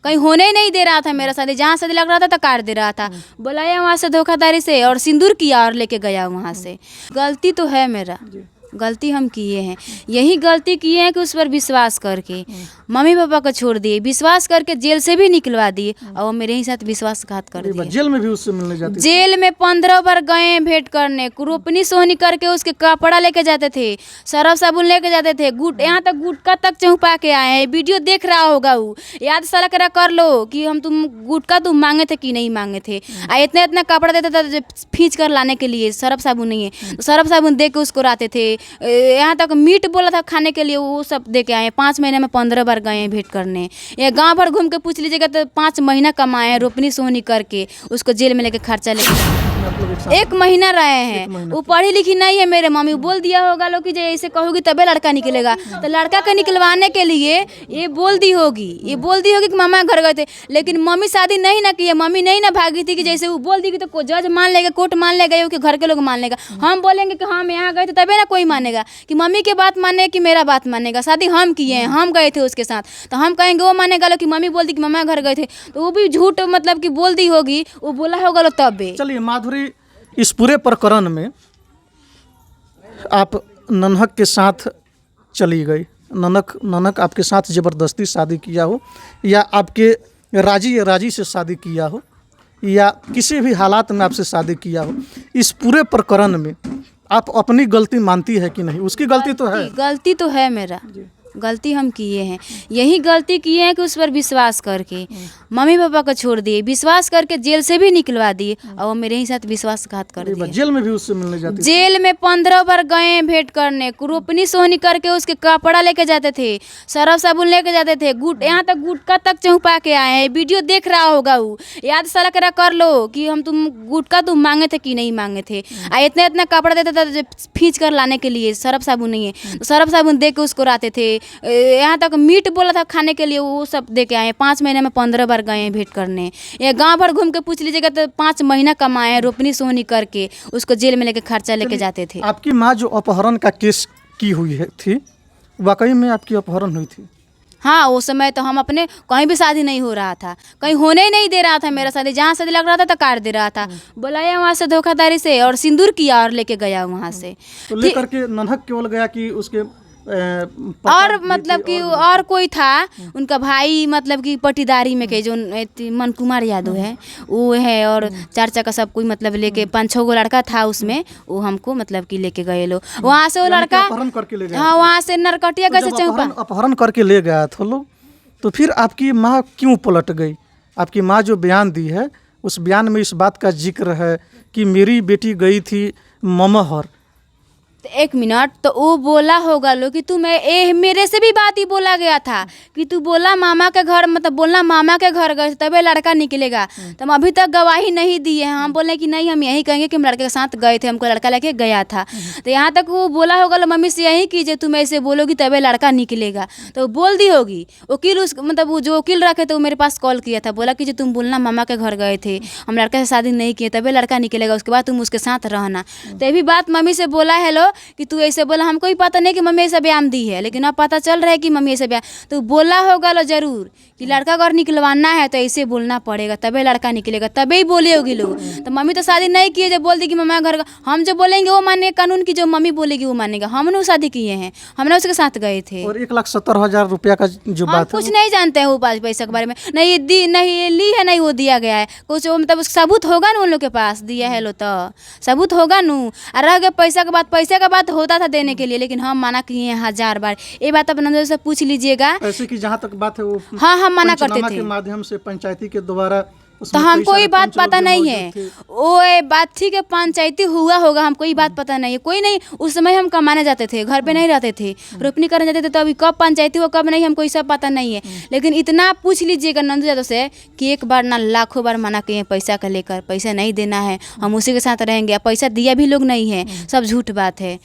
कहीं होने ही नहीं दे रहा था मेरा शादी, जहाँ शादी लग रहा था तो काट दे रहा था, बुलाया वहाँ से धोखाधड़ी से और सिंदूर किया और लेके गया वहाँ से। गलती तो है मेरा, गलती हम किए हैं, यही गलती किए हैं कि उस पर विश्वास करके मम्मी पापा को छोड़ दिए, विश्वास करके जेल से भी निकलवा दिए और वो मेरे ही साथ विश्वासघात कर दिए। जेल में भी उससे मिलने जाती? जेल में 15 बार गए भेंट करने, रोपनी सोहनी करके उसके कपड़ा लेके जाते थे, सरफ साबुन लेके जाते थे, यहाँ तक गुटखा तक चौपा के आए हैं। वीडियो देख रहा होगा वो, याद सारा करा कर लो कि हम गुटखा तुम मांगे थे कि नहीं मांगे थे। इतना इतना कपड़ा देते थे खींच कर लाने के लिए, सरफ साबुन नहीं है तो सरफ साबुन दे के उसको लाते थे। यहाँ तक मीट बोला था खाने के लिए, वो सब दे के आए। 5 महीने में 15 बार गए हैं भेंट करने। ये गांव भर घूम के पूछ लीजिएगा तो 5 महीना कमाए हैं रोपनी सोहनी करके, उसको जेल में लेके खर्चा लेके 1 महीना रहे हैं। वो पढ़ी लिखी नहीं है मेरे मम्मी, बोल दिया होगा लोग कि जो ऐसे कहोगी तबे लड़का निकलेगा, तो लड़का के निकलवाने के लिए ये बोल दी होगी कि मामा घर गए थे, लेकिन मम्मी शादी नहीं ना की है। मम्मी नहीं ना भागी थी कि जैसे वो बोल दी कि तो जज मान लेगा, कोर्ट मान लेगा, कि घर के लोग मान लेगा। हम बोलेंगे कि हम यहाँ गए थे तबे ना कोई मानेगा कि मम्मी के बात माने कि मेरा बात मानेगा। शादी हम किए हैं, हम गए थे उसके साथ, तो हम कहेंगे वो मानेगा लो कि मम्मी बोल दी कि मामा घर गए थे, तो वो भी झूठ मतलब कि बोल दी होगी, वो बोला होगा लो तब। चलिए माधुरी, इस पूरे प्रकरण में आप नन्हक के साथ चली गई, ननक आपके साथ ज़बरदस्ती शादी किया हो या आपके राजी से शादी किया हो या किसी भी हालात में आपसे शादी किया हो, इस पूरे प्रकरण में आप अपनी गलती मानती है कि नहीं? उसकी गलती तो है, गलती तो है मेरा, गलती हम किए हैं, यही गलती किए हैं कि उस पर विश्वास करके मम्मी पापा को छोड़ दिए, विश्वास करके जेल से भी निकलवा दिए और वो मेरे ही साथ विश्वासघात कर दिए। जेल में भी उससे मिलने जाती? जेल में 15 बार गए भेंट करने, रोपनी सोहनी करके उसके कपड़ा लेके जाते थे, सरफ साबुन लेके जाते थे, यहाँ तक गुटखा तक चौपा के आए हैं। वीडियो देख रहा होगा वो, याद सारा करा कर लो कि हम गुटखा तुम मांगे थे कि नहीं मांगे थे। इतना इतना कपड़ा देते थे खींच कर लाने के लिए, सरफ साबुन नहीं है तो सरफ साबुन दे के उसको लाते थे। यहाँ तक मीट बोला था खाने के लिए, वो सब दे के आए। 5 महीने में 15 बार गए हैं भेंट करने। ये गांव भर घूम के पूछ लीजिएगा तो 5 महीना कमाए हैं रोपनी सोहनी करके, उसको जेल में लेके खर्चा लेके जाते थे। आपकी माँ जो अपहरण का केस की हुई थी, वाकई में आपकी अपहरण हुई थी? हाँ, उस समय तो हम अपने कहीं भी शादी नहीं हो रहा था, कहीं होने ही नहीं दे रहा था मेरा शादी, जहाँ शादी लग रहा था तो काट दे रहा था, बुलाया वहाँ से धोखाधड़ी से और सिंदूर किया और लेके गया वहाँ से। तो लेकर के नन्हक केवल गया कि उसके और मतलब कि और कोई था उनका भाई, मतलब कि पटीदारी में के जो मन कुमार यादव है वो है, और चाचा का सब कोई मतलब लेके 5-6 गो लड़का था उसमें, वो हमको मतलब कि लेके गए लोग वहाँ से। वो लड़का अपहरण करके ले गया? हाँ, वहाँ से नरकटिया कैसे चौपा अपहरण करके ले गया था लोग, तो फिर आपकी माँ क्यों पलट गई? आपकी माँ जो बयान दी है उस बयान में इस बात का जिक्र है कि मेरी बेटी गई थी ममहर। 1 मिनट, तो वो बोला होगा लो कि तू मेरे से भी बात ही बोला गया था कि तू बोला मामा के घर, मतलब बोलना मामा के घर गए तबे लड़का निकलेगा। तो हम अभी तक गवाही नहीं दिए हैं, हम बोले कि नहीं हम यही कहेंगे कि हम लड़के के साथ गए थे, हमको लड़का लेके गया था। तो यहाँ तक वो बोला होगा लो मम्मी से यही कीजिए, तुम ऐसे बोलोगी तबे लड़का निकलेगा, तो बोल दी होगी। वकील उस मतलब वो जो वकील रखे थे वो मेरे पास कॉल किया था, बोला कि जो तुम बोलना मामा के घर गए थे, हम लड़के से शादी नहीं किए तबे लड़का निकलेगा, उसके बाद तुम उसके साथ रहना। तो ये भी बात मम्मी से बोला है लो कि तू ऐसे बोला, हमको ही पता नहीं कि मम्मी ऐसा बयान दी है, लेकिन अब पता चल रहा है कि मम्मी ऐसे बयान तो बोला होगा लो जरूर कि लड़का अगर निकलवाना है तो ऐसे बोलना पड़ेगा तबे लड़का निकलेगा, तबे ही बोले होगी लोग। तो मम्मी तो शादी नहीं किए, जब बोल दी कि मम्मा घर, हम जो बोलेंगे वो मानेगा कानून की, जो मम्मी बोलेगी वो मानेगा। हमने शादी किए हैं, हमने उसके साथ गए थे। और 1,70,000 रुपया का जो बात है, कुछ नहीं जानते हैं वो पैसे के बारे में, नहीं दी नहीं ली है, नहीं वो दिया गया है कुछ, मतलब सबूत होगा ना उन लोग के पास दिया है लो, तो सबूत होगा नू। और रह गया पैसा का बात होता था देने के लिए, लेकिन हम मना किए हैं 1000 बार। ये बात आप नंदू से पूछ लीजिएगा। ऐसे कि जहाँ तक बात है वो हाँ हम मना करते थे के माध्यम से पंचायती के द्वारा, तो हमको ये बात पता नहीं है, वो बात ठीक है पंचायती हुआ होगा, हमको ये बात पता नहीं है। कोई नहीं, उस समय हम कमाने जाते थे, घर पे नहीं रहते थे, रोपनी करने जाते थे, तो अभी कब पंचायती हो कब नहीं हमको ये सब पता नहीं है। लेकिन इतना पूछ लीजिएगा नंदू यादव से कि 1 बार ना लाखों बार मना किए पैसा का लेकर, पैसा नहीं देना है, हम उसी के साथ रहेंगे। पैसा दिया भी लोग नहीं है, सब झूठ बात है।